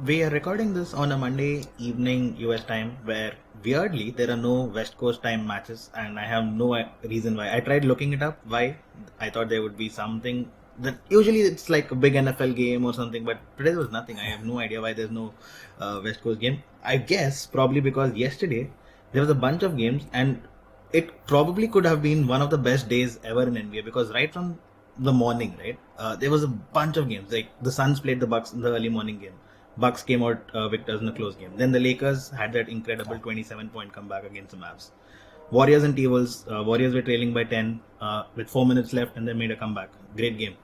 We are recording this on a Monday evening US time where weirdly there are no West Coast time matches, and I have no reason why. I tried looking it up why. I thought there would be something that usually it's like a big NFL game or something, but today there was nothing. I have no idea why there's no West Coast game. I guess probably because yesterday there was a bunch of games, and it probably could have been one of the best days ever in NBA because right from the morning, right, there was a bunch of games. Like the Suns played the Bucks in the early morning game. Bucks came out victors in a close game. Then the Lakers had that incredible 27-point comeback against the Mavs. Warriors and T-Wolves. Warriors were trailing by 10 with 4 minutes left, and they made a comeback. Great game.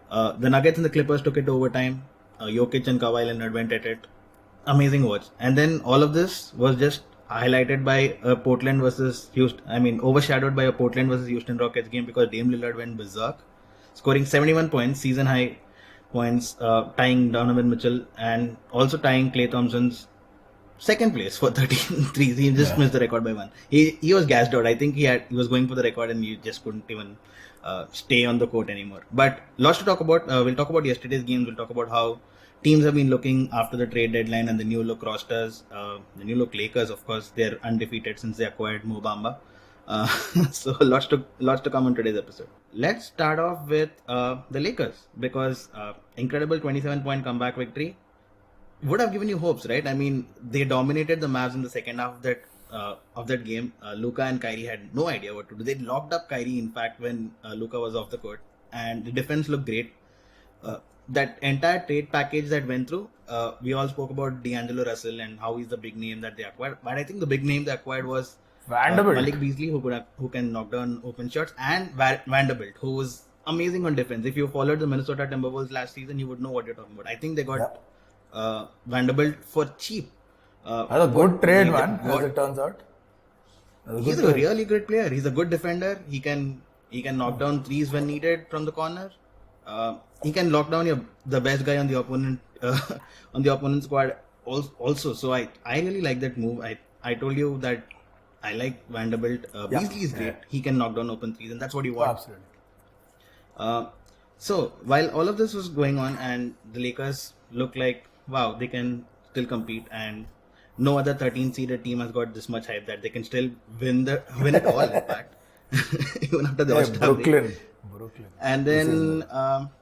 The Nuggets and the Clippers took it to overtime. Jokic and Kawhi Leonard went at it. Amazing watch. And then all of this was just highlighted by a Portland versus Houston. Overshadowed by a Portland versus Houston Rockets game because Dame Lillard went berserk, scoring 71 points, season high points, tying Donovan Mitchell and also tying Klay Thompson's second place for 13 threes. He just missed the record by one. He was gassed out. I think he was going for the record and he just couldn't even stay on the court anymore. But lots to talk about. We'll talk about yesterday's games. We'll talk about how teams have been looking after the trade deadline and the new look rosters. The new look Lakers, of course, they're undefeated since they acquired Mo Bamba. Uh, so lots to come on today's episode. Let's start off with the Lakers because incredible 27-point comeback victory would have given you hopes, right? I mean, they dominated the Mavs in the second half of that game. Luka and Kyrie had no idea what to do. They locked up Kyrie, in fact, when Luka was off the court, and the defense looked great. That entire trade package that went through, we all spoke about D'Angelo Russell and how he's the big name that they acquired. But I think the big name they acquired was Malik Beasley, who can knock down open shots, and Vanderbilt, who was amazing on defense. If you followed the Minnesota Timberwolves last season, you would know what you're talking about. I think they got Vanderbilt for cheap. That's a good trade, man. As it turns out, he's a really good player. He's a good defender. He can knock down threes when needed from the corner. He can lock down the best guy on the opponent squad also. So I really like that move. I told you that I like Vanderbilt. Beasley is great. He can knock down open threes, and that's what you want. Absolutely. So while all of this was going on, and the Lakers look like wow, they can still compete, and no other 13-seeded team has got this much hype that they can still win it all. In fact, even after the All-Star break. Brooklyn. And then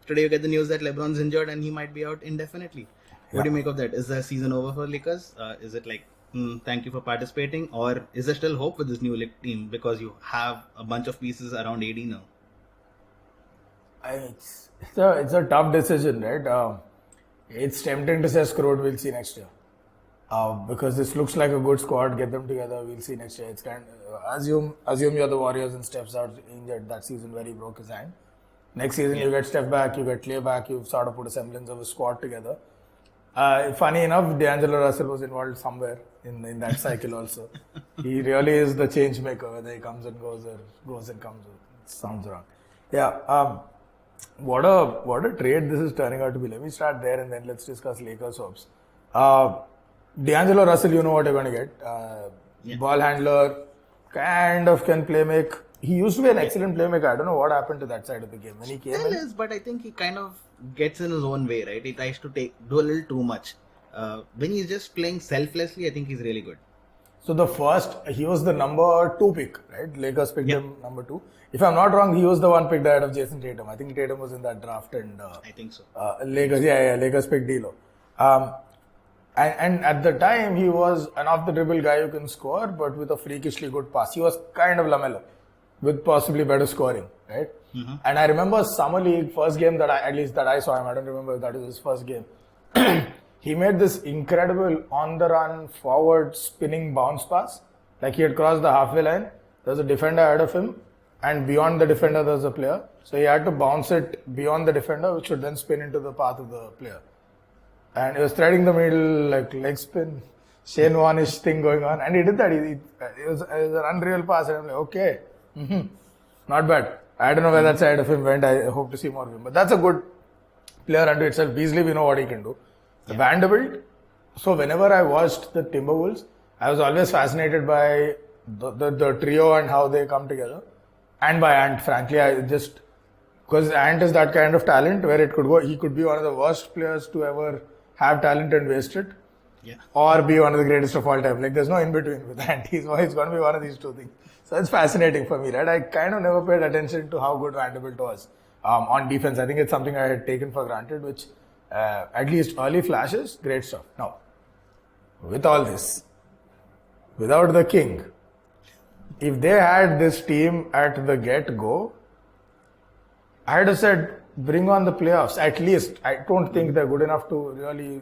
today you get the news that LeBron's injured and he might be out indefinitely. What do you make of that? Is the season over for Lakers? Is it like, thank you for participating? Or is there still hope with this new team because you have a bunch of pieces around AD now? It's a tough decision, right? It's tempting to say screw it, we'll see next year. Because this looks like a good squad, get them together, we'll see next year. It's kind of, assume you're the Warriors and Steph's out injured that season where he broke his hand. Next season you get Steph back, you get Clay back, you've sort of put a semblance of a squad together. Funny enough, D'Angelo Russell was involved somewhere in that cycle also. He really is the change maker, whether he comes and goes or goes and comes. It sounds wrong. Yeah. What a trade this is turning out to be. Let me start there and then let's discuss Lakers hopes. D'Angelo Russell, you know what you're going to get. Ball handler, kind of can play make. He used to be an excellent playmaker. I don't know what happened to that side of the game when he came Still in. is, but I think he kind of gets in his own way, right? He tries to do a little too much. When he's just playing selflessly, I think he's really good. So he was the number 2 pick, right? Lakers picked him number 2. If I'm not wrong, he was the one picked ahead of Jason Tatum. I think Tatum was in that draft and I think so. Lakers picked D'Lo. And at the time, he was an off-the-dribble guy who can score, but with a freakishly good pass. He was kind of LaMelo, with possibly better scoring, right? Mm-hmm. And I remember Summer League, first game that I saw him, I don't remember if that was his first game. He made this incredible on-the-run, forward, spinning bounce pass. Like he had crossed the halfway line, there was a defender ahead of him, and beyond the defender there was a player. So he had to bounce it beyond the defender, which would then spin into the path of the player. And he was threading the middle, like leg spin, Shane Warnish thing going on. And he did that. It was an unreal pass. And I'm like, okay, not bad. I don't know where that side of him went. I hope to see more of him. But that's a good player unto itself. Beasley, we know what he can do. Yeah. Vanderbilt, so whenever I watched the Timberwolves, I was always fascinated by the trio and how they come together. And by Ant, frankly, because Ant is that kind of talent where it could go. He could be one of the worst players to ever have talent and waste it, or be one of the greatest of all time. Like there's no in between with Ant. It's going to be one of these two things. So it's fascinating for me, right? I kind of never paid attention to how good Vanderbilt was on defense. I think it's something I had taken for granted, which at least early flashes, great stuff. Now, with all this, without the king, if they had this team at the get-go, I had said, bring on the playoffs. At least, I don't think they're good enough to really,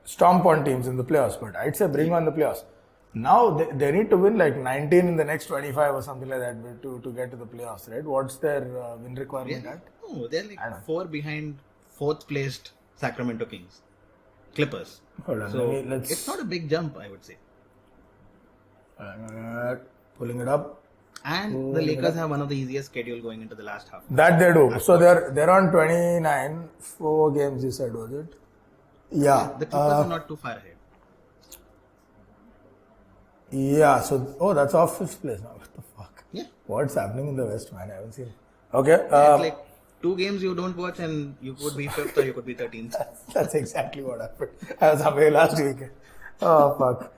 stomp on teams in the playoffs. But I'd say bring on the playoffs. Now, they need to win like 19 in the next 25 or something like that to get to the playoffs, right? What's their win requirement at? No, they're like 4 behind 4th placed Sacramento Kings. Clippers. Hold on, so it's not a big jump, I would say. Pulling it up. And the Lakers have one of the easiest schedule going into the last half. That they do. So they're on 29. 4 games, you said, was it? Yeah. The Clippers are not too far ahead. Yeah. So, that's off 5th place now. What the fuck? Yeah. What's happening in the West, man? I haven't seen it. Okay. It's like 2 games you don't watch and you could be 5th or you could be 13th. That's exactly what happened. I was away last weekend. Oh, fuck.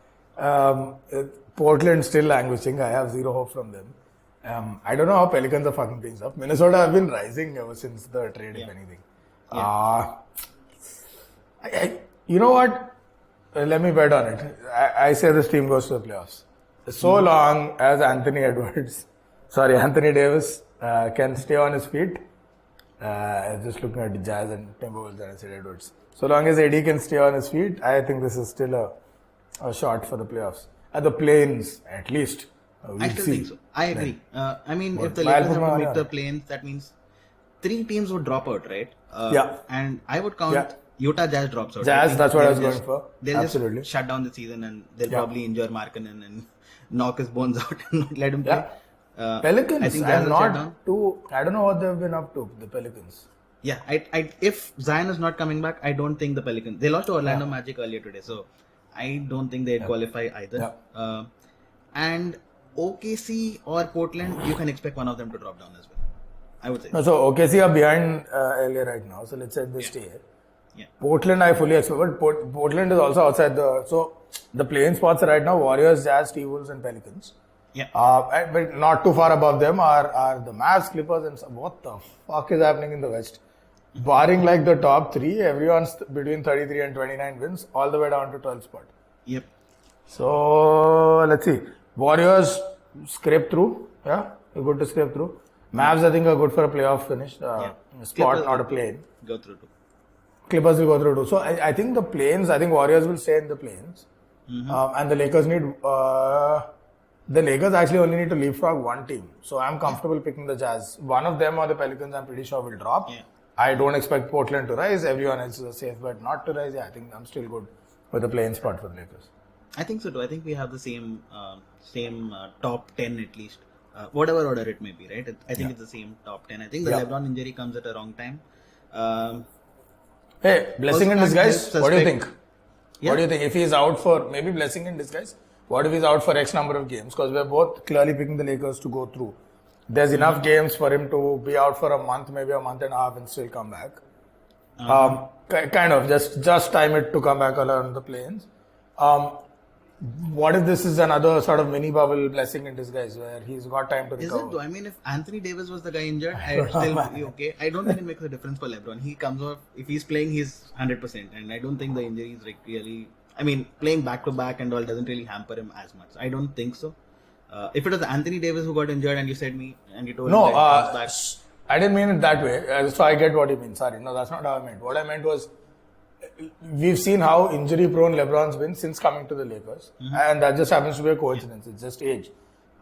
Portland still languishing. I have zero hope from them. I don't know how Pelicans are fucking things up. Minnesota have been rising ever since the trade, if anything. Yeah. You know what? Let me bet on it. I say this team goes to the playoffs. So long as Anthony Davis can stay on his feet. Just looking at the Jazz and Timberwolves and I said Edwards. So long as AD can stay on his feet, I think this is still a shot for the playoffs. At the play-ins, at least. I still think so. I agree. If the Lakers have to make the play-ins, that means 3 teams would drop out, right? And I would count Utah Jazz drops out. Jazz, that's what I was going for. They'll just shut down the season and they'll probably injure Markkanen and knock his bones out and not let him play. Pelicans, I think I'm not too. I don't know what they've been up to, the Pelicans. Yeah, if Zion is not coming back, I don't think the Pelicans. They lost to Orlando Magic earlier today, so I don't think they'd qualify either. And OKC or Portland, you can expect one of them to drop down as well. I would say. No, so OKC are behind LA right now, so let's say they stay here. Yeah. Portland, I fully expect, but Portland is also outside the play-in spots right now. Warriors, Jazz, T-Wolves, and Pelicans. Yeah. But not too far above them are the Mavs, Clippers, and what the fuck is happening in the West? Barring like the top 3, everyone's between 33 and 29 wins, all the way down to 12th spot. Yep. So let's see. Warriors scrape through. Yeah, you're good to scrape through. Mavs, I think, are good for a playoff finish. Spot, Clippers not a play-in. Go through too. Clippers will go through too. So I think the play-ins, I think Warriors will stay in the play-ins. And the Lakers the Lakers actually only need to leapfrog one team. So I'm comfortable picking the Jazz. One of them or the Pelicans, I'm pretty sure will drop. Yeah. I don't expect Portland to rise. Everyone else is a safe bet not to rise. Yeah, I think I'm still good with the play-in spot for the Lakers. I think so too. I think we have the same top 10 at least. Whatever order it may be, right? I think it's the same top 10. I think the LeBron injury comes at a wrong time. Hey, blessing in disguise. What do you think? Yeah. What do you think? If he's out for, maybe blessing in disguise, what if he's out for X number of games? Because we're both clearly picking the Lakers to go through. There's enough games for him to be out for a month, maybe a month and a half and still come back. Kind of, just time it to come back along the play-ins. What if this is another sort of mini bubble blessing in disguise where he's got time to recover? Is it though? I mean, if Anthony Davis was the guy injured, I'd still be okay. I don't think it makes a difference for LeBron. He comes off, if he's playing, he's 100%. And I don't think the injury is like really, I mean, playing back to back and all doesn't really hamper him as much. I don't think so. If it was Anthony Davis who got injured and you said me and you told me that he comes back. I didn't mean it that way. So I get what you mean. Sorry. No, that's not how I meant. What I meant was, we've seen how injury prone LeBron's been since coming to the Lakers. And that just happens to be a coincidence. It's just age.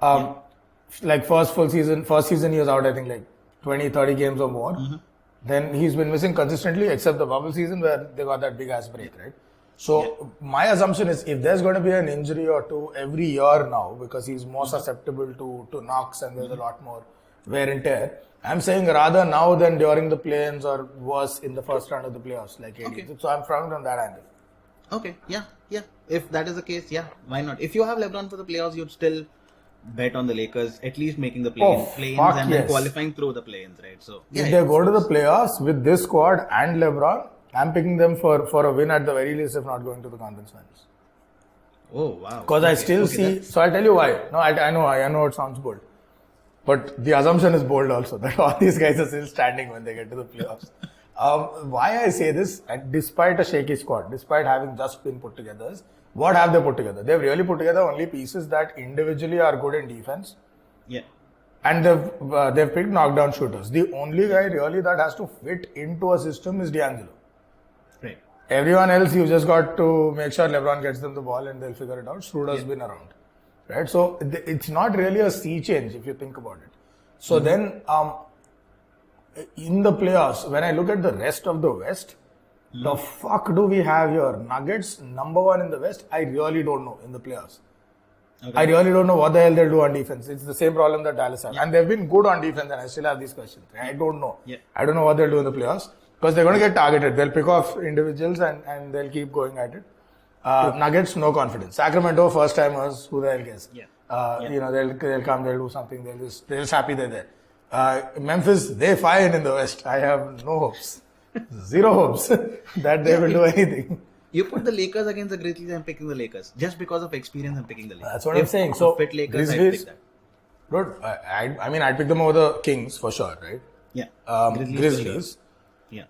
Like first season he was out, I think like 20, 30 games or more. Then he's been missing consistently except the bubble season where they got that big ass break, right? So my assumption is if there's going to be an injury or two every year now because he's more susceptible to knocks and there's a lot more wear and tear, I'm saying rather now than during the play-ins or worse in the first round of the playoffs like AD. Okay. So I'm frowning on that angle. Okay, yeah. If that is the case, yeah, why not? If you have LeBron for the playoffs, you'd still bet on the Lakers at least making the play-ins and then qualifying through the play-ins, right? So if they go to the playoffs with this squad and LeBron, I'm picking them for a win at the very least, if not going to the conference finals. Oh wow! Because I still see. So I'll tell you why. No, I know it sounds bold, but the assumption is bold also that all these guys are still standing when they get to the playoffs. Why I say this, despite a shaky squad, despite having just been put together, is what have they put together? They've really put together only pieces that individually are good in defense. Yeah. And they've picked knockdown shooters. The only guy really that has to fit into a system is D'Angelo. Right. Everyone else, you just got to make sure LeBron gets them the ball and they'll figure it out. Schroeder's been around. Right? So it's not really a sea change if you think about it. So then, in the playoffs, when I look at the rest of the West, the fuck do we have here? Nuggets, number one in the West, I really don't know in the playoffs. Okay. I really don't know what the hell they'll do on defense. It's the same problem that Dallas has. And they've been good on defense and I still have these questions. I don't know. Yeah. I don't know what they'll do in the playoffs because they're going to get targeted. They'll pick off individuals and they'll keep going at it. Nuggets, no confidence. Sacramento, first timers, who the hell cares? Yeah. You know, they'll come, they'll do something, they're just happy they're there. Memphis, they're fine in the West. I have no hopes. Zero hopes that they will do anything. You put the Lakers against the Grizzlies, I'm picking the Lakers. Just because of experience, I'm picking the Lakers. That's what I'm saying. So, fit Lakers, Grizzlies, I'd pick that. Good. I mean, I'd pick them over the Kings for sure, right? Yeah. Grizzlies. Yeah.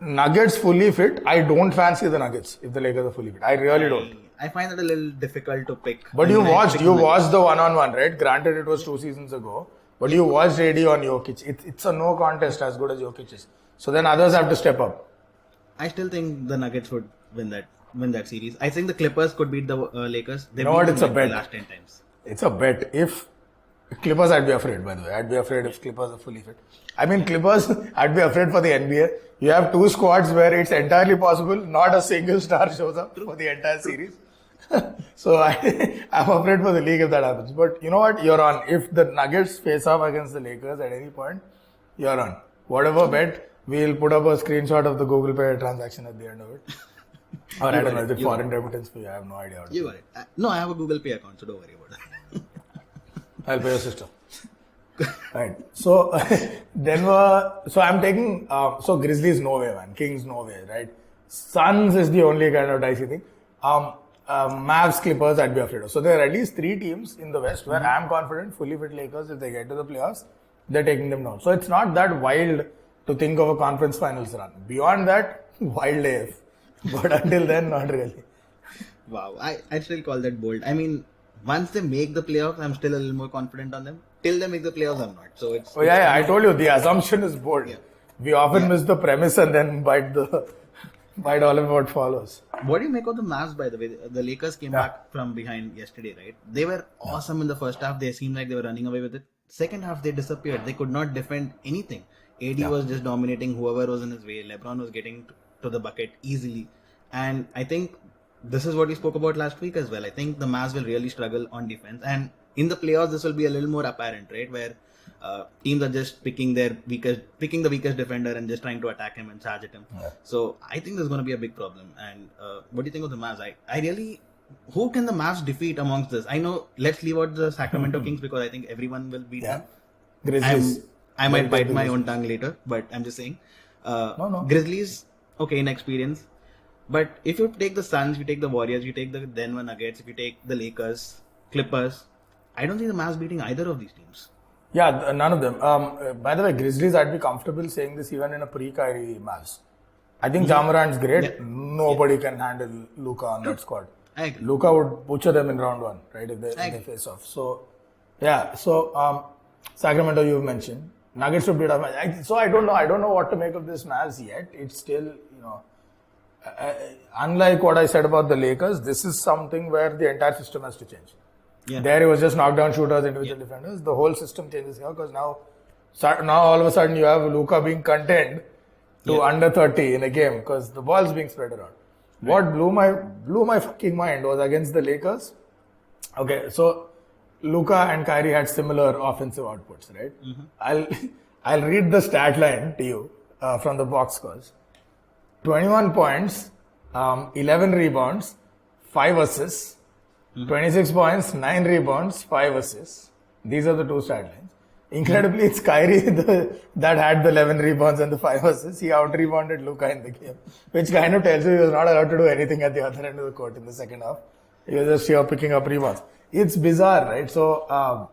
Nuggets fully fit. I don't fancy the Nuggets if the Lakers are fully fit. I really don't. I find it a little difficult to pick. But you watched the one-on-one, right? Granted, it was 2 seasons ago. But you watched AD on Jokic. It's a no contest as good as Jokic is. So then others have to step up. I still think the Nuggets would win that series. I think the Clippers could beat the Lakers. You know what? It's a bet. The last 10 times. It's a bet. If Clippers, I'd be afraid, by the way. I'd be afraid if Clippers are fully fit. I mean, Clippers, I'd be afraid for the NBA. You have 2 squads where it's entirely possible not a single star shows up for the entire series. So I'm afraid for the league if that happens. But you know what? You're on. If the Nuggets face off against the Lakers at any point, you're on. Whatever bet, we'll put up a screenshot of the Google Pay transaction at the end of it. Or I don't know, is it foreign remittance fee? I have no idea. You got it. No, I have a Google Pay account, so don't worry about that. I'll pay your sister. Right. So, Denver. So I'm taking. So Grizzlies, no way, man. Kings, no way, right? Suns is the only kind of dicey thing. Mavs, Clippers, I'd be afraid of. So there are at least 3 teams in the West where I'm confident, fully fit Lakers, if they get to the playoffs, they're taking them down. So it's not that wild to think of a conference finals run. Beyond that, wild AF. But until then, not really. Wow, I still call that bold. I mean, once they make the playoffs, I'm still a little more confident on them. Till they make the playoffs, I'm not. So it's. Yeah, I told you the assumption is bold. Yeah. We often miss the premise and then bite all of what follows. What do you make of the Mavs, by the way? The Lakers came back from behind yesterday, right? They were awesome in the first half. They seemed like they were running away with it. Second half, they disappeared. They could not defend anything. AD was just dominating whoever was in his way. LeBron was getting to the bucket easily. And I think this is what we spoke about last week as well. I think the Mavs will really struggle on defense. And in the playoffs, this will be a little more apparent, right? Where teams are just picking the weakest defender and just trying to attack him and charge at him. Yeah. So I think there's going to be a big problem. And what do you think of the Mavs? I really, who can the Mavs defeat amongst this? I know, let's leave out the Sacramento Kings because I think everyone will beat them. Grizzlies. I might bite my own tongue later, but I'm just saying. No. Grizzlies, okay, inexperience. But if you take the Suns, you take the Warriors, you take the Denver Nuggets, if you take the Lakers, Clippers, I don't think the Mavs beating either of these teams. Yeah, none of them. By the way, Grizzlies, I'd be comfortable saying this even in a pre-Kyrie Mavs. I think Ja Morant's great. Yeah. Nobody can handle Luka on that squad. I agree. Luka would butcher them in round 1, right, if they face off. So, yeah. So, Sacramento you've mentioned. Nuggets would beat up. So, I don't know. I don't know what to make of this Mavs yet. It's still, unlike what I said about the Lakers, this is something where the entire system has to change. Yeah. There it was just knockdown shooters, individual defenders. The whole system changes here because now all of a sudden you have Luka being contained to under 30 in a game because the ball's being spread around. Right. What blew my fucking mind was against the Lakers. Okay, so Luka and Kyrie had similar offensive outputs, right? Mm-hmm. I'll read the stat line to you from the box scores. 21 points, 11 rebounds, 5 assists, 26 points, 9 rebounds, 5 assists. These are the 2 stat lines. Incredibly, it's Kyrie that had the 11 rebounds and the 5 assists. He out-rebounded Luka in the game, which kind of tells you he was not allowed to do anything at the other end of the court in the second half. He was just here picking up rebounds. It's bizarre, right? So,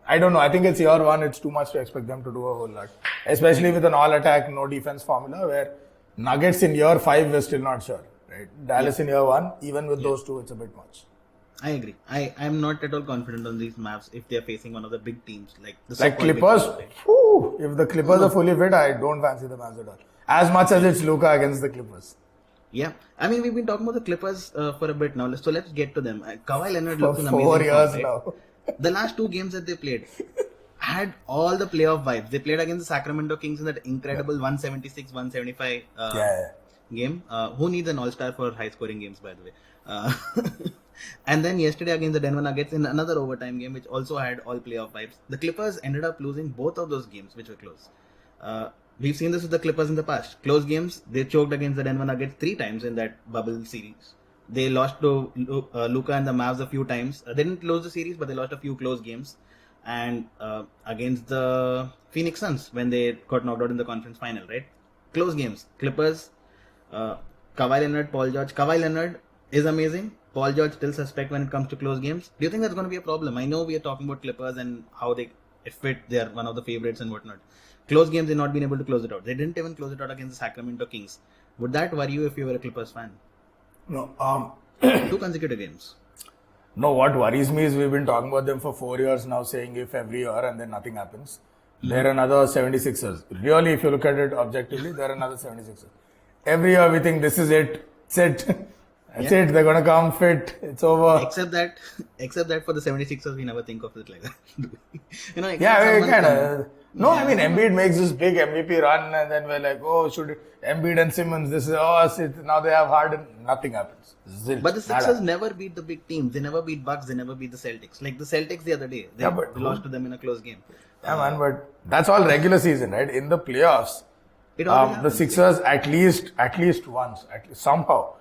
I don't know. I think it's year one. It's too much to expect them to do a whole lot. Especially with an all-attack, no-defense formula where Nuggets in year 5, we're still not sure, right? Dallas in year 1, even with those two, it's a bit much. I agree. I'm not at all confident on these Mavs if they're facing one of the big teams like the Like so-called big Clippers, teams, right? whew, if the Clippers are fully fit, I don't fancy the Mavs at all. As much as it's Luka against the Clippers. Yeah, I mean we've been talking about the Clippers for a bit now, so let's get to them. Kawhi Leonard For looks an 4 amazing years form, right? now. The last 2 games that they played had all the playoff vibes. They played against the Sacramento Kings in that incredible 176-175 game. Who needs an all-star for high-scoring games, by the way? And then yesterday against the Denver Nuggets in another overtime game, which also had all playoff vibes. The Clippers ended up losing both of those games, which were close. We've seen this with the Clippers in the past. Close games, they choked against the Denver Nuggets 3 times in that bubble series. They lost to Luka and the Mavs a few times. They didn't lose the series, but they lost a few close games. And against the Phoenix Suns when they got knocked out in the conference final, right? Close games. Clippers, Kawhi Leonard, Paul George. Kawhi Leonard is amazing. Paul George still suspect when it comes to close games. Do you think that's going to be a problem? I know we are talking about Clippers and how they fit. They are one of the favorites and whatnot. Close games, they've not been able to close it out. They didn't even close it out against the Sacramento Kings. Would that worry you if you were a Clippers fan? No. 2 consecutive games. No, what worries me is we've been talking about them for 4 years now, saying if every year and then nothing happens. They're another 76ers. Really, if you look at it objectively, they're another 76ers. Every year we think this is it. It's it. That's it. They're going to come fit. It's over. Except that for the 76ers, we never think of it like that. Yeah, we kind of. No, I mean, Embiid makes this big MVP run and then we're like, oh, should Embiid and Simmons, this is, now they have Harden. Nothing happens. Zilch. But the Sixers never beat the big teams. They never beat Bucks. They never beat the Celtics. Like the Celtics the other day. They lost to them in a close game. Yeah, man, but that's all regular season, right? In the playoffs, the Sixers at least once, somehow,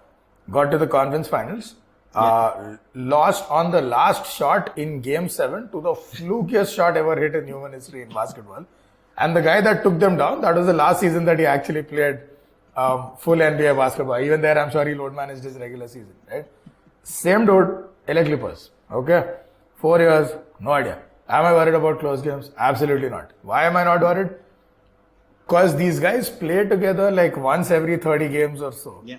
got to the conference finals. Lost on the last shot in Game 7 to the flukiest shot ever hit in human history in basketball. And the guy that took them down, that was the last season that he actually played full NBA basketball. Even there, I'm sure he load managed his regular season, right? Same dude, LA Clippers. Okay? 4 years, no idea. Am I worried about close games? Absolutely not. Why am I not worried? Because these guys play together like once every 30 games or so. Yeah.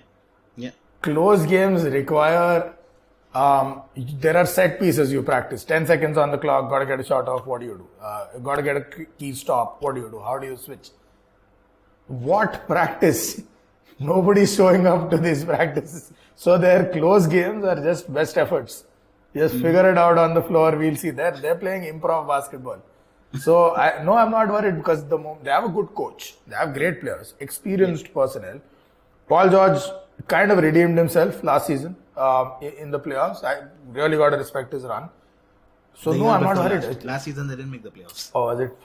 Close games require, there are set pieces you practice. 10 seconds on the clock, got to get a shot off, what do you do? Got to get a key stop, what do you do? How do you switch? What practice? Nobody's showing up to these practices. So their close games are just best efforts. Just figure it out on the floor, we'll see. They're playing improv basketball. So, I'm not worried because they have a good coach. They have great players, experienced personnel. Paul George kind of redeemed himself last season in the playoffs. I really got to respect his run. So, no, I'm not worried. Last season, they didn't make the playoffs. Oh, was it?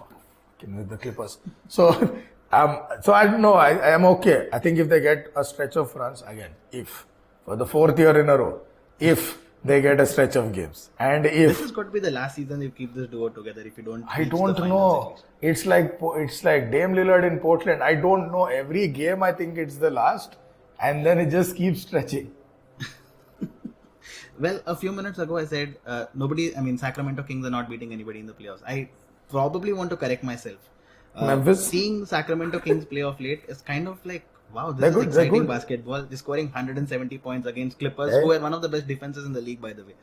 The Clippers. So I don't know. I am okay. I think if they get a stretch of runs, again, if for the 4th year in a row, if they get a stretch of games. And if this has got to be the last season you keep this duo together if you don't. I don't know. It's like Dame Lillard in Portland. I don't know. Every game I think it's the last, and then it just keeps stretching. Well, a few minutes ago I said Sacramento Kings are not beating anybody in the playoffs. I probably want to correct myself. Memphis? Seeing Sacramento Kings play off late is kind of like, wow, this is exciting basketball. They're scoring 170 points against Clippers, who are one of the best defenses in the league, by the way.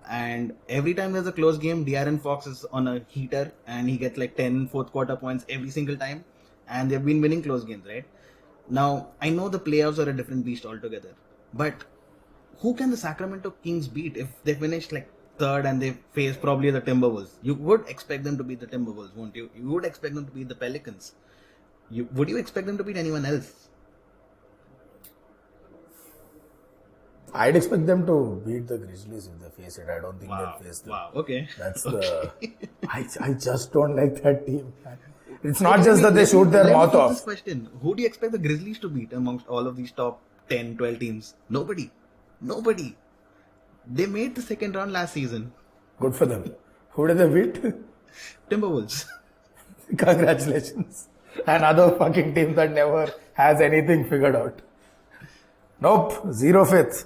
And every time there's a close game, De'Aaron Fox is on a heater and he gets like 10 fourth quarter points every single time. And they've been winning close games, right? Now, I know the playoffs are a different beast altogether. But who can the Sacramento Kings beat if they finish like 3rd and they face probably the Timberwolves? You would expect them to beat the Timberwolves, won't you? You would expect them to beat the Pelicans. Would you expect them to beat anyone else? I'd expect them to beat the Grizzlies if they face it. I don't think they'll face them. Wow, okay. That's I just don't like that team. It's not just that they shoot their mouth off. This question. Who do you expect the Grizzlies to beat amongst all of these top 10, 12 teams? Nobody. They made the 2nd round last season. Good for them. Who did they beat? Timberwolves. Congratulations. Another fucking team that never has anything figured out. Nope, zero faith.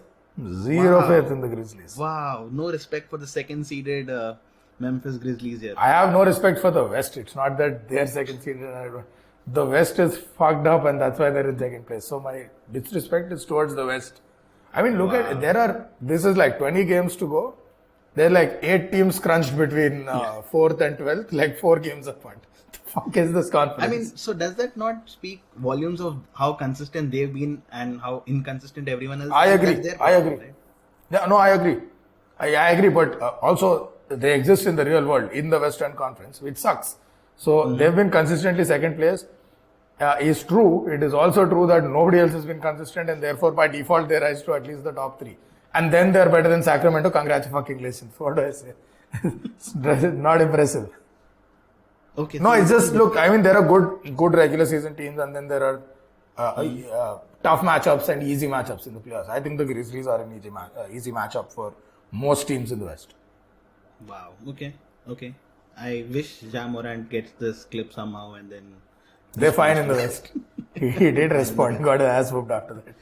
Zero faith in the Grizzlies. Wow, no respect for the second seeded Memphis Grizzlies here. I have no respect for the West. It's not that they're second seeded. The West is fucked up and that's why they're in second place. So my disrespect is towards the West. I mean, look at this is like 20 games to go. There are like 8 teams crunched between 4th and 12th, like 4 games apart. The fuck is this confidence? I mean, so does that not speak volumes of how consistent they've been and how inconsistent everyone else? I agree. Right? Yeah, no, I agree. I agree, but also they exist in the real world, in the Western Conference, which sucks. So they've been consistently second place. Is true. It is also true that nobody else has been consistent and therefore by default they rise to at least the top 3. And then they're better than Sacramento. Congratulations. What do I say? It's not impressive. Okay. No, it's just, look, I mean, there are good regular season teams and then there are tough matchups and easy matchups in the playoffs. I think the Grizzlies are an easy matchup for most teams in the West. Wow. Okay. I wish Ja Morant gets this clip somehow and then... They're fine in the West. He did respond. Got his ass whooped after that.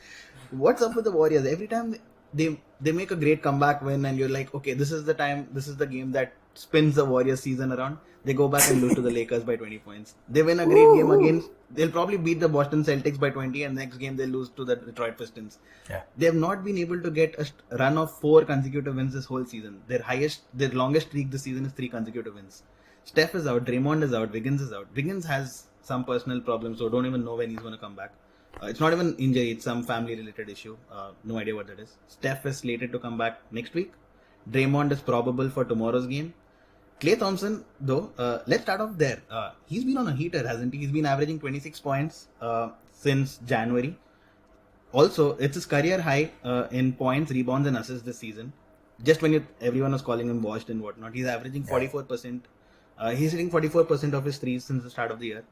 What's up with the Warriors? Every time they make a great comeback win and you're like, okay, this is the time, this is the game that spins the Warriors season around. They go back and lose to the Lakers by 20 points. They win a great game against, they'll probably beat the Boston Celtics by 20 and next game they'll lose to the Detroit Pistons. Yeah. They have not been able to get a run of 4 consecutive wins this whole season. Their longest streak this season is 3 consecutive wins. Steph is out, Draymond is out, Wiggins is out. Wiggins has some personal problems, so don't even know when he's going to come back. It's not even injury, it's some family related issue. No idea what that is. Steph is slated to come back next week. Draymond is probable for tomorrow's game. Klay Thompson, though, let's start off there. He's been on a heater, hasn't he? He's been averaging 26 points since January. Also, it's his career high in points, rebounds and assists this season. Just when everyone was calling him washed and whatnot, he's averaging 44%. He's hitting 44% of his threes since the start of the year.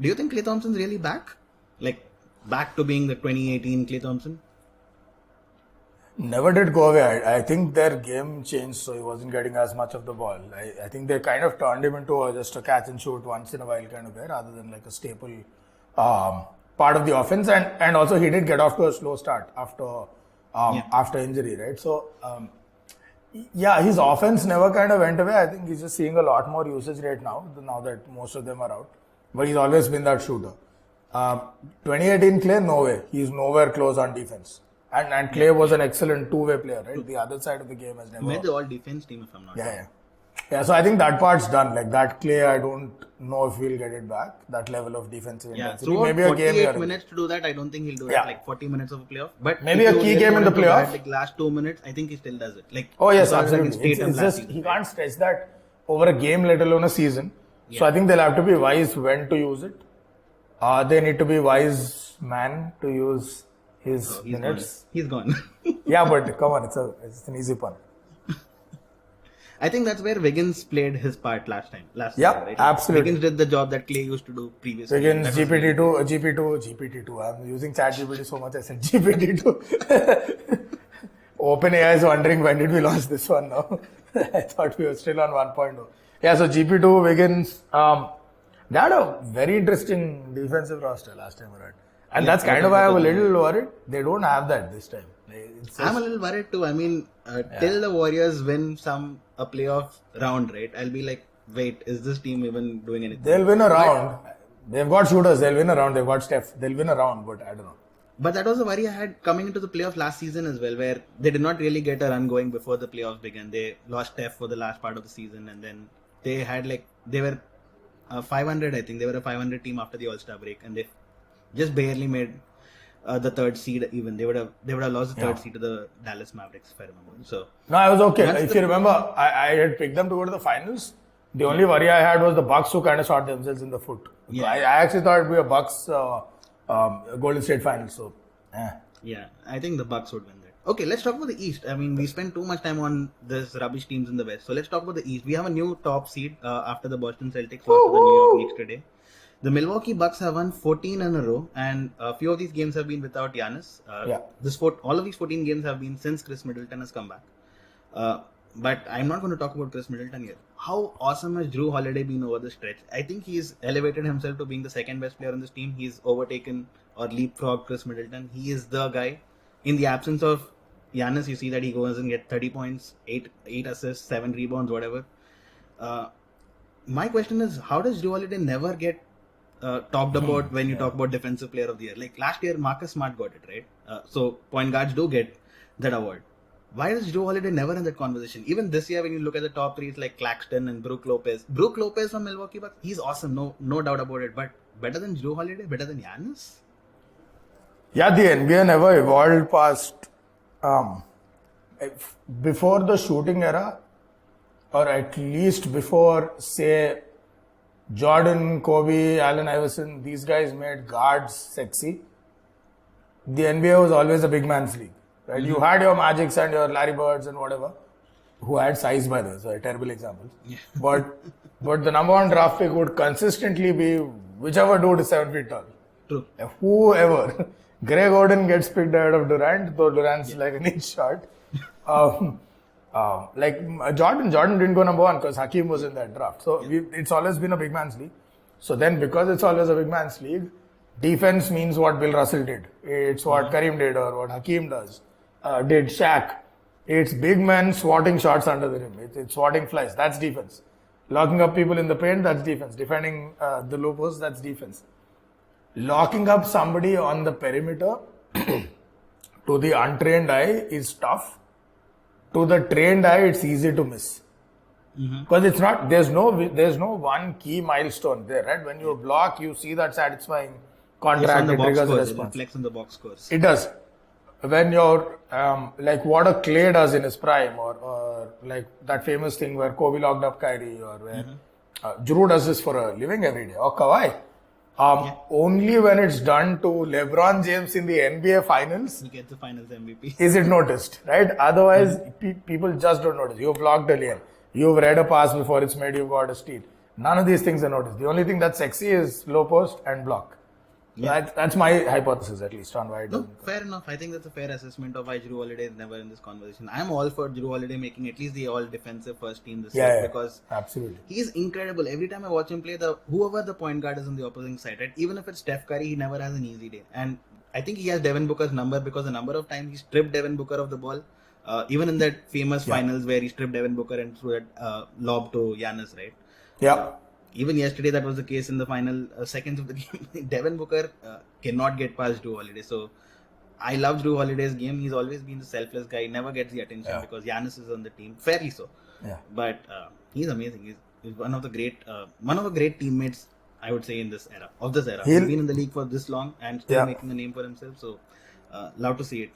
Do you think Klay Thompson's really back? Like, back to being the 2018 Klay Thompson? Never did go away. I think their game changed, so he wasn't getting as much of the ball. I think they kind of turned him into just a catch and shoot once in a while kind of guy, rather than like a staple part of the offense. And also he did get off to a slow start after injury, right? So, his offense never kind of went away. I think he's just seeing a lot more usage rate now that most of them are out. But he's always been that shooter. 2018 Klay, no way. He's nowhere close on defense. And Klay was an excellent two-way player, right? The other side of the game has never... Made the all-defense team, if I'm not wrong. Yeah, so I think that part's done. Like that Klay, I don't know if we'll get it back. That level of defensive intensity. Throughout maybe a game 48 minutes to do that, I don't think he'll do it. Like 40 minutes of a playoff. But maybe a key game in the playoff. Like last 2 minutes, I think he still does it. Like, oh yes, absolutely. It's just, he can't stretch that over a game, let alone a season. Yeah. So I think they'll have to be wise when to use it. They need to be wise man to use his minutes. He's gone. Yeah, but come on, it's an easy pun. I think that's where Wiggins played his part last time. Right? Absolutely. Wiggins did the job that Klay used to do previously. Wiggins, GPT-2. I'm using ChatGPT so much I said GPT-2. OpenAI is wondering when did we launch this one now. I thought we were still on 1.0. Yeah, so GP2, Wiggins, they had a very interesting defensive roster last time around. And that's kind of why I'm a little worried. They don't have that this time. I'm a little worried too. I mean, till the Warriors win a playoff round, right? I'll be like, wait, is this team even doing anything? They'll win a round. They've got shooters. They'll win a round. They've got Steph. They'll win a round, but I don't know. But that was a worry I had coming into the playoff last season as well, where they did not really get a run going before the playoffs began. They lost Steph for the last part of the season, and then they were 500, I think. They were a 500 team after the All-Star break, and they just barely made the third seed even. They would have lost the third seed to the Dallas Mavericks, if I remember. So no, I was okay. If you remember, I had picked them to go to the finals. The only worry I had was the Bucks, who kind of shot themselves in the foot. Yeah. I actually thought it'd be a Bucks Golden State finals. So yeah, I think the Bucks would win that. Okay, let's talk about the East. I mean, we spent too much time on this rubbish teams in the West. So let's talk about the East. We have a new top seed after the Boston Celtics lost to the New York Knicks today. The Milwaukee Bucks have won 14 in a row, and a few of these games have been without Giannis. All of these 14 games have been since Chris Middleton has come back. But I'm not going to talk about Chris Middleton here. How awesome has Drew Holiday been over the stretch? I think he's elevated himself to being the second best player on this team. He's overtaken or leapfrogged Chris Middleton. He is the guy. In the absence of Giannis, you see that he goes and gets 30 points, 8 assists, 7 rebounds, whatever. My question is, how does Drew Holiday never get talked about when you talk about Defensive Player of the Year? Like last year, Marcus Smart got it, right? So point guards do get that award. Why is Drew Holiday never in that conversation? Even this year, when you look at the top three, it's like Claxton and Brook Lopez. Brook Lopez from Milwaukee Bucks, he's awesome, no doubt about it. But better than Drew Holiday, better than Giannis? Yeah, the NBA never evolved past before the shooting era, or at least before, say, Jordan, Kobe, Allen Iverson. These guys made guards sexy. The NBA was always a big man's league. Right? You had your Magics and your Larry Birds and whatever, who had size by the way, so terrible examples. Yeah. But the number one draft pick would consistently be whichever dude is 7 feet tall. True. Whoever. Greg Oden gets picked ahead of Durant, though Durant's like an inch short. Jordan didn't go number one because Hakeem was in that draft. So it's always been a big man's league. So then because it's always a big man's league, defense means what Bill Russell did. It's what Kareem did or what Hakeem did Shaq. It's big men swatting shots under the rim. It's swatting flies. That's defense. Locking up people in the paint, that's defense. Defending the low post, that's defense. Locking up somebody on the perimeter to the untrained eye is tough. To the trained eye, it's easy to miss. Because it's not, there's no one key milestone there, right? When you block, you see that satisfying contract, it triggers a response. It reflects on the box scores. It does. When you're, like what a Clay does in his prime, or like that famous thing where Kobe locked up Kyrie, or where Drew does this for a living every day, or Kawhi. Only when it's done to LeBron James in the NBA Finals, You get the Finals MVP. is it noticed, right? Otherwise, people just don't notice. You've blocked a lane. You've read a pass before it's made, you've got a steal. None of these things are noticed. The only thing that's sexy is low post and block. Yeah. That's my hypothesis, at least, on why it No, doesn't. fair enough. I think that's a fair assessment of why Drew Holiday is never in this conversation. I'm all for Drew Holiday making at least the all-defensive first team this year because absolutely. he's incredible. Every time I watch him play, whoever the point guard is on the opposing side, right? Even if it's Steph Curry, he never has an easy day. And I think he has Devin Booker's number because the number of times he stripped Devin Booker of the ball, even in that famous finals where he stripped Devin Booker and threw that lob to Giannis, right? Yeah. Even yesterday, that was the case in the final seconds of the game. Devin Booker cannot get past Drew Holiday. So, I love Drew Holiday's game. He's always been the selfless guy. He never gets the attention because Giannis is on the team. Fairly so. Yeah. But he's amazing. He's one of the great teammates, I would say, in this era. He's been in the league for this long and still making a name for himself. So, love to see it.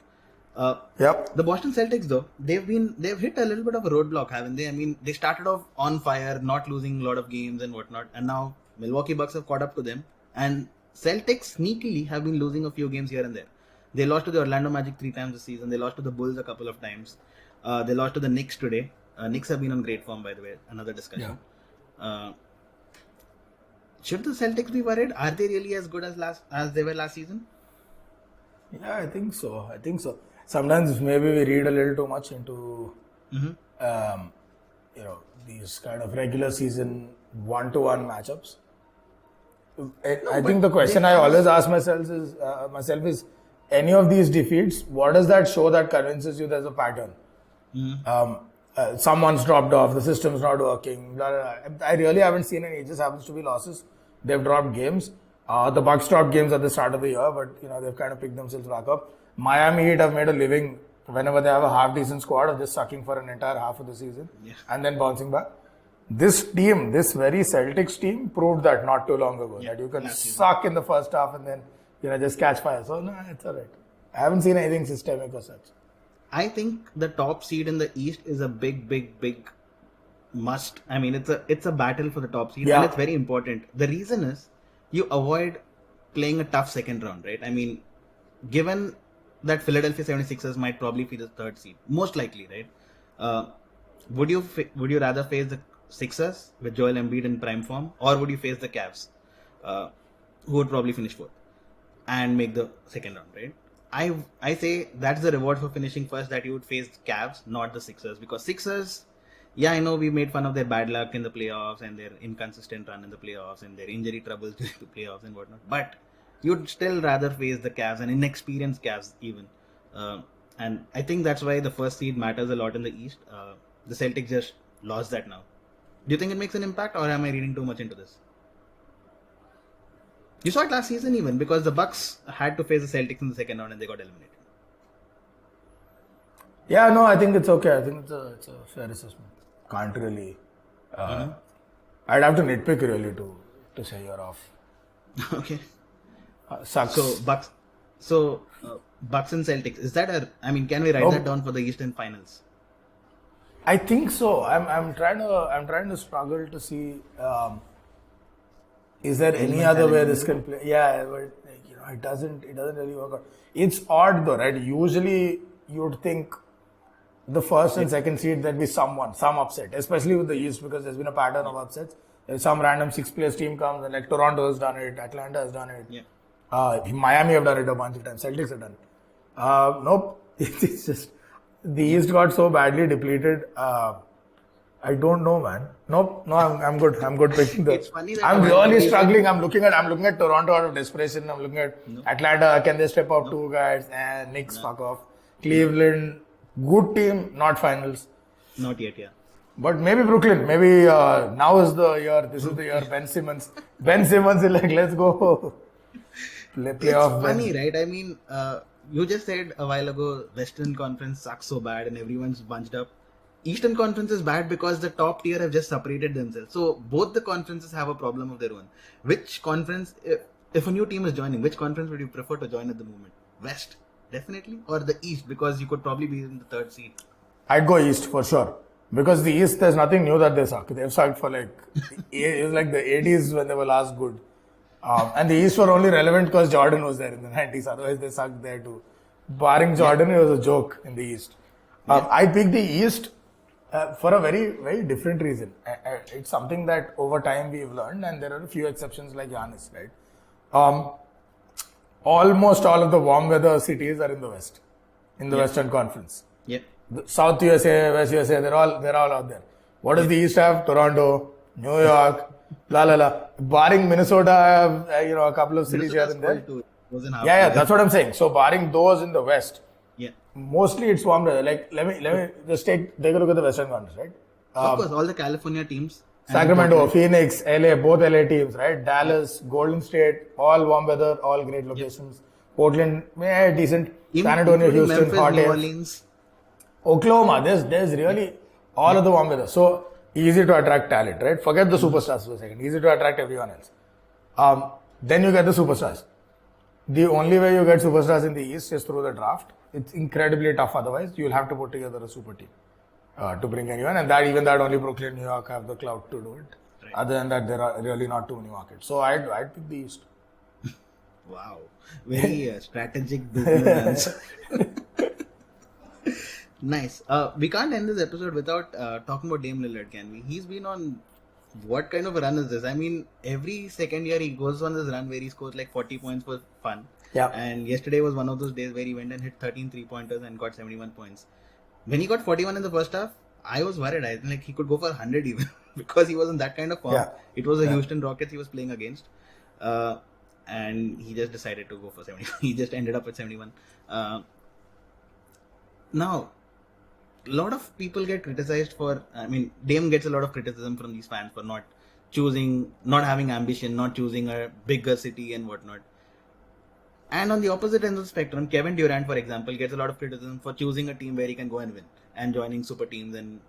The Boston Celtics, though, they've hit a little bit of a roadblock, haven't they? I mean, they started off on fire, not losing a lot of games and whatnot, and now Milwaukee Bucks have caught up to them, and Celtics sneakily have been losing a few games here and there. They lost to the Orlando Magic 3 times this season. They lost to the Bulls a couple of times. They lost to the Knicks today. Knicks have been on great form, by the way. Another discussion. Should the Celtics be worried? Are they really as good as they were last season? Yeah, I think so. Sometimes maybe we read a little too much into these kind of regular season 1-to-1 matchups. I think the question I always ask myself is any of these defeats, what does that show that convinces you there's a pattern? Someone's dropped off, the system's not working, blah, blah, blah. I really haven't seen any. It just happens to be losses. They've dropped games. The Bucks dropped games at the start of the year, but they've kind of picked themselves back up. Miami Heat have made a living whenever they have a half-decent squad of just sucking for an entire half of the season and then bouncing back. This team, this very Celtics team, proved that not too long ago. That you can suck in the first half and then just catch fire. So, no, it's alright. I haven't seen anything systemic or such. I think the top seed in the East is a big must. I mean, it's a battle for the top seed and it's very important. The reason is you avoid playing a tough second round, right? I mean, given that Philadelphia 76ers might probably be the third seed, most likely, right? Would you rather face the Sixers with Joel Embiid in prime form, or would you face the Cavs, who would probably finish fourth and make the second round, right? I say that's the reward for finishing first, that you would face Cavs, not the Sixers, because Sixers, yeah, I know we made fun of their bad luck in the playoffs and their inconsistent run in the playoffs and their injury troubles during the playoffs and whatnot, but you'd still rather face the Cavs and inexperienced Cavs even. And I think that's why the first seed matters a lot in the East. The Celtics just lost that now. Do you think it makes an impact, or am I reading too much into this? You saw it last season even, because the Bucks had to face the Celtics in the second round and they got eliminated. Yeah, no, I think it's okay. I think it's a fair assessment. Can't really. I'd have to nitpick really to say you're off. Okay. Sucks. So Bucks and Celtics. Is that can we write that down for the Eastern Finals? I think so. I'm trying to struggle to see. Is there any other way this can play? Yeah, but it doesn't really work out. It's odd though, right? Usually you'd think the first and second seed there'd be some upset, especially with the East, because there's been a pattern of upsets. If some random sixth-place team comes, and like Toronto has done it, Atlanta has done it. Yeah. Miami have done it a bunch of times. Celtics have done it. Nope. It's just the East got so badly depleted. I don't know, man. Nope. No, I'm good. I'm good picking the. It's funny that I'm really struggling. I'm looking at Toronto out of desperation. I'm looking at Atlanta. Can they step up two guys? And Knicks, fuck off. Cleveland, good team, not finals. Not yet, yeah. But maybe Brooklyn. Maybe now is the year. This is the year. Ben Simmons. Ben Simmons is like, let's go. Play off. It's funny, right? I mean, you just said a while ago, Western Conference sucks so bad and everyone's bunched up. Eastern Conference is bad because the top tier have just separated themselves. So both the conferences have a problem of their own. Which conference, if a new team is joining, which conference would you prefer to join at the moment? West, definitely, or the East, because you could probably be in the third seed? I'd go East for sure. Because the East, there's nothing new that they suck. They've sucked for it was like the 80s when they were last good. And the East were only relevant because Jordan was there in the 90s. Otherwise, they sucked there too. Barring Jordan, it was a joke in the East. I picked the East for a very, very different reason. It's something that over time we've learned, and there are a few exceptions like Giannis, right? Almost all of the warm weather cities are in the West, in the Western Conference. Yeah. South USA, West USA, they're all out there. What does the East have? Toronto, New York, Barring Minnesota, I have a couple of cities here and there. Yeah, that's what I'm saying. So barring those in the West, mostly it's warm weather. Like let me just take a look at the Western Conference, right? Of course, all the California teams. Sacramento, Phoenix, LA, both LA teams, right? Dallas, Golden State, all warm weather, all great locations. Portland, decent. San Antonio, Houston, Memphis, hot New air. Orleans. Oklahoma, there's really all of the warm weather. So easy to attract talent, right? Forget the superstars for a second. Easy to attract everyone else. Then you get the superstars. The only way you get superstars in the East is through the draft. It's incredibly tough otherwise. You'll have to put together a super team to bring anyone. And that only Brooklyn, New York have the clout to do it. Right. Other than that, there are really not too many markets. So I'd pick the East. Wow. Very strategic business. Nice. We can't end this episode without talking about Dame Lillard, can we? He's been on... What kind of a run is this? I mean, every second year he goes on this run where he scores like 40 points for fun. Yeah. And yesterday was one of those days where he went and hit 13 3-pointers and got 71 points. When he got 41 in the first half, I was worried. I think he could go for 100 even because he was in that kind of form. Yeah. It was the Houston Rockets he was playing against. And he just decided to go for 71. He just ended up with 71. Now, a lot of people get criticized for, Dame gets a lot of criticism from these fans for not having ambition, not choosing a bigger city and whatnot. And on the opposite end of the spectrum, Kevin Durant, for example, gets a lot of criticism for choosing a team where he can go and win and joining super teams and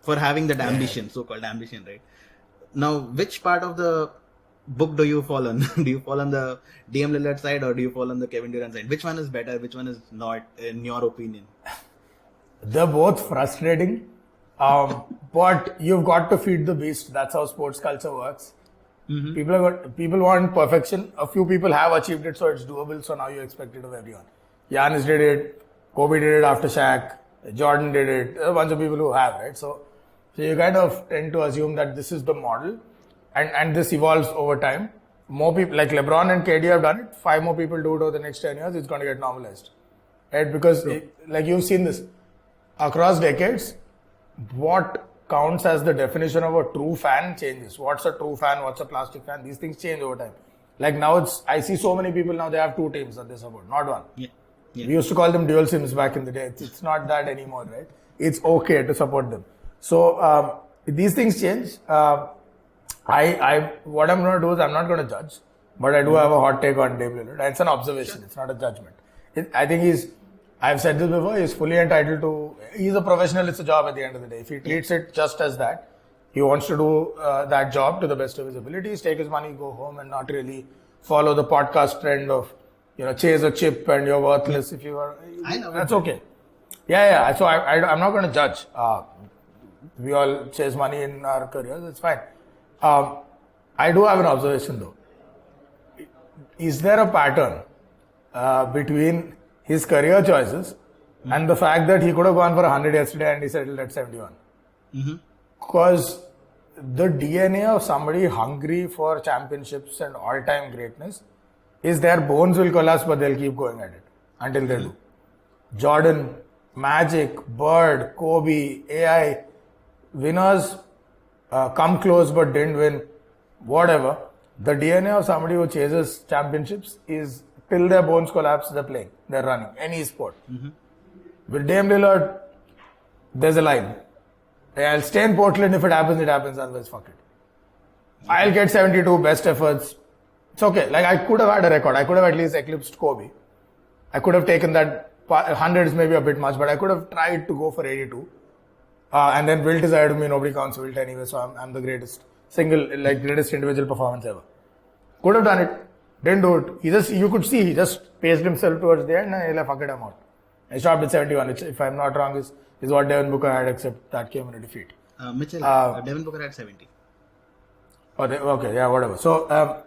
for having that ambition, so-called ambition, right? Now, which part of the book do you fall on? Do you fall on the Dame Lillard side or do you fall on the Kevin Durant side? Which one is better? Which one is not, in your opinion? They're both frustrating, but you've got to feed the beast. That's how sports culture works. Mm-hmm. People want perfection. A few people have achieved it, so it's doable. So now you expect it of everyone. Giannis did it. Kobe did it after Shaq. Jordan did it. A bunch of people who have, right? So you kind of tend to assume that this is the model, and this evolves over time. More people like LeBron and KD have done it. 5 more people do it over the next 10 years. It's going to get normalized. right? Because like you've seen this across decades, what counts as the definition of a true fan changes. What's a true fan? What's a plastic fan? These things change over time. Like now, I see so many people now, they have two teams that they support, not one. Yeah. We used to call them dual sims back in the day. It's not that anymore, right? It's okay to support them. So these things change. What I'm going to do is I'm not going to judge, but I do have a hot take on Dame Lillard. It's an observation. Sure. It's not a judgment. I think I've said this before, he's fully entitled to, he's a professional, it's a job at the end of the day. If he treats it just as that, he wants to do that job to the best of his abilities, take his money, go home, and not really follow the podcast trend of, chase a chip and you're worthless if you are. I know. That's okay. Yeah. So I'm not going to judge. We all chase money in our careers, it's fine. I do have an observation though. Is there a pattern between his career choices and the fact that he could have gone for 100 yesterday and he settled at 71? Because the DNA of somebody hungry for championships and all-time greatness is their bones will collapse, but they'll keep going at it until they do. Jordan, Magic, Bird, Kobe, AI, winners come close but didn't win, whatever. The DNA of somebody who chases championships is till their bones collapse, they're playing, they're running, any sport. With Dame Lillard, there's a line. I'll stay in Portland if it happens, otherwise fuck it. I'll get 72 best efforts. It's okay. Like I could have had a record. I could have at least eclipsed Kobe. I could have taken that, 100 is maybe a bit much, but I could have tried to go for 82. And then Wilt is ahead of me, nobody counts Wilt anyway, so I'm the greatest individual performance ever. Could have done it, didn't do it. You could see, he just paced himself towards the end and he's like, fuck it, I'm out. I stopped at 71, which if I'm not wrong is what Devin Booker had, except that came in a defeat. Mitchell, Devin Booker had 70. Okay, yeah, whatever. So,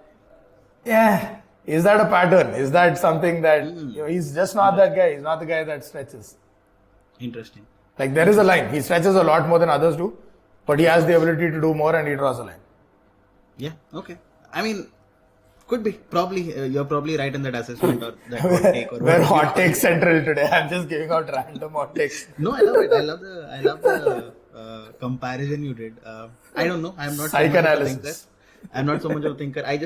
is that a pattern? Is that something that, he's just not that guy. He's not the guy that stretches. Interesting. Like there is a line. He stretches a lot more than others do, but he has the ability to do more and he draws a line. Yeah, okay. I mean, could be. Probably, you're probably right in that assessment or that hot take. We're hot take central today. I'm just giving out random hot takes. No, I love it. I love the comparison you did. I don't know. I'm not psychoanalysis. I'm not so much of a thinker. I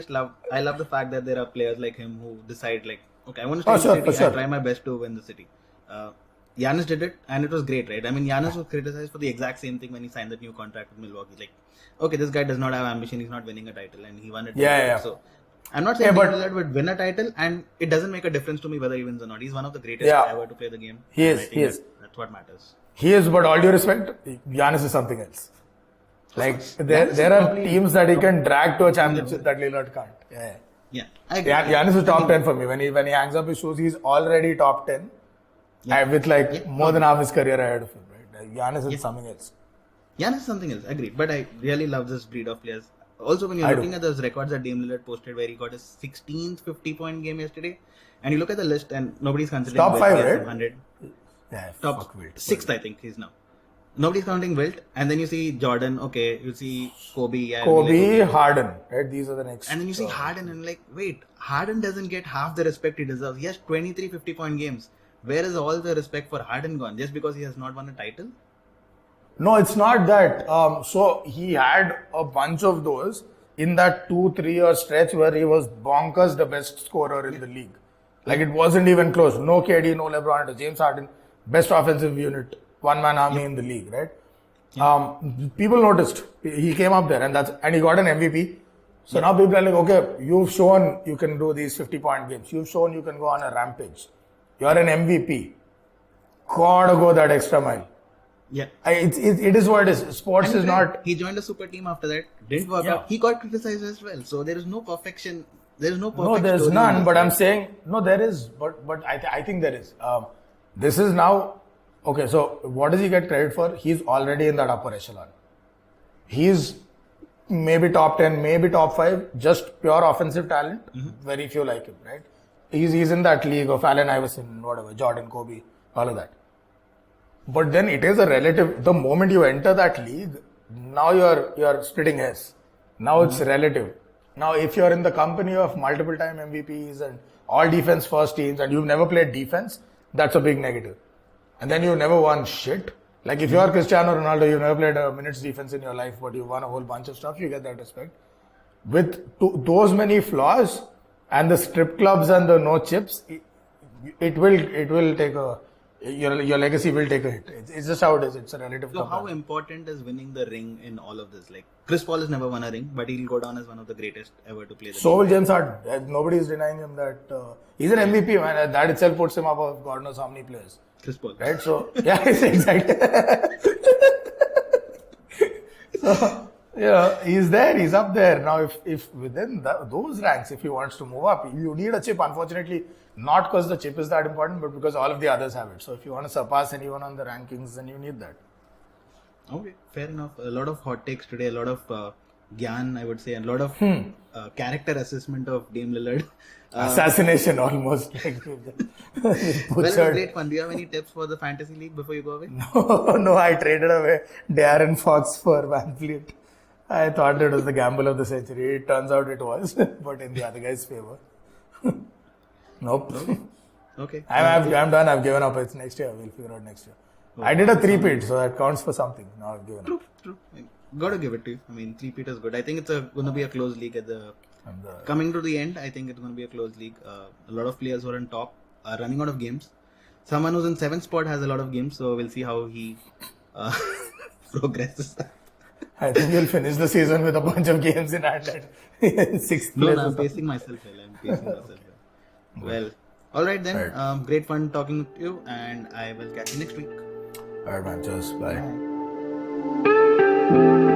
love the fact that there are players like him who decide like, okay, I want to stay in the city. I try my best to win the city. Giannis did it and it was great, right? I mean, Giannis was criticized for the exact same thing when he signed that new contract with Milwaukee. Like, okay, this guy does not have ambition. He's not winning a title and he won it. Yeah. So I'm not saying Lillard would win a title and it doesn't make a difference to me whether he wins or not. He's one of the greatest ever to play the game. He is. That's what matters. He is, but all due respect, Giannis is something else. Like, there are teams that he can drag to a championship that Lillard can't. Yeah. I agree. Giannis is top 10 for me. When he hangs up his shoes, he's already top 10 with more than half his career ahead of him. Right? Giannis is something else. Giannis is something else. Agreed. But I really love this breed of players. Also, when you're looking at those records that Dame Lillard posted where he got his 16th 50-point game yesterday, and you look at the list and nobody's considering top 5, right? 100. Yeah, top 6th, I think he's now. Nobody's counting Wilt, and then you see Jordan, okay, you see Kobe, Harden, right? These are the next. And then you see Harden, and like, wait, Harden doesn't get half the respect he deserves. He has 23 50-point games. Where is all the respect for Harden gone? Just because he has not won a title? No, it's not that. So he had a bunch of those in that 2-3 year stretch where he was bonkers the best scorer in the league. Like it wasn't even close. No KD, no LeBron, James Harden, best offensive unit. One-man army in the league, right? People noticed he came up there and he got an MVP. So now people are like, okay, you've shown you can do these 50-point games. You've shown you can go on a rampage. You're an MVP. Gotta go that extra mile. Yeah. It is what it is. Sports is not. He joined a super team after that. Didn't work out. He got criticized as well. So there is no perfection. There is no perfect. No, there's none. But I'm saying, no, there is. But I think there is. This is now. Okay, so what does he get credit for? He's already in that upper echelon. He's maybe top 10, maybe top 5, just pure offensive talent. Very few like him, right? He's in that league of Allen Iverson, whatever, Jordan, Kobe, all of that. But then it is a relative. The moment you enter that league, now you're splitting hairs. Now it's relative. Now if you're in the company of multiple time MVPs and all defense first teams and you've never played defense, that's a big negative. And then you never won shit. Like if you're Cristiano Ronaldo, you've never played a minute's defense in your life, but you won a whole bunch of stuff, you get that respect. With those many flaws and the strip clubs and the no chips, it will take your legacy will take a hit. It's just how it is. It's a relative. So how important is winning the ring in all of this? Like Chris Paul has never won a ring, but he'll go down as one of the greatest ever to play the So game. will James Harden. Nobody is denying him that he's an MVP, man. That itself puts him above God knows how many players. Chris Paul. Right? So, yeah, exactly. So, he's there, he's up there. Now, if within those ranks, if he wants to move up, you need a chip. Unfortunately, not because the chip is that important, but because all of the others have it. So, if you want to surpass anyone on the rankings, then you need that. Okay, fair enough. A lot of hot takes today, a lot of gyan, I would say, and a lot of character assessment of Dame Lillard. Assassination almost. Well, it was great fun. Do you have any tips for the fantasy league before you go away? No, I traded away Darren Fox for Van Fleet. I thought it was the gamble of the century. It turns out it was, but in the other guy's favor. Nope. Okay. I'm done. I've given up. It's next year. We'll figure out next year. I did a three-peat, so that counts for something. Now I've given up. True. Got to give it to you. I mean, three-peat is good. I think it's going to be a close league coming to the end. I think it's going to be a close league. A lot of players who are on top are running out of games. Someone who's in 7th spot has a lot of games, so we'll see how he progresses. I think you'll finish the season with a bunch of games in hand at 6th place. No, I'm pacing myself. Well, alright then. Right. Great fun talking to you, and I will catch you next week. Alright, man. Cheers. Bye. Bye.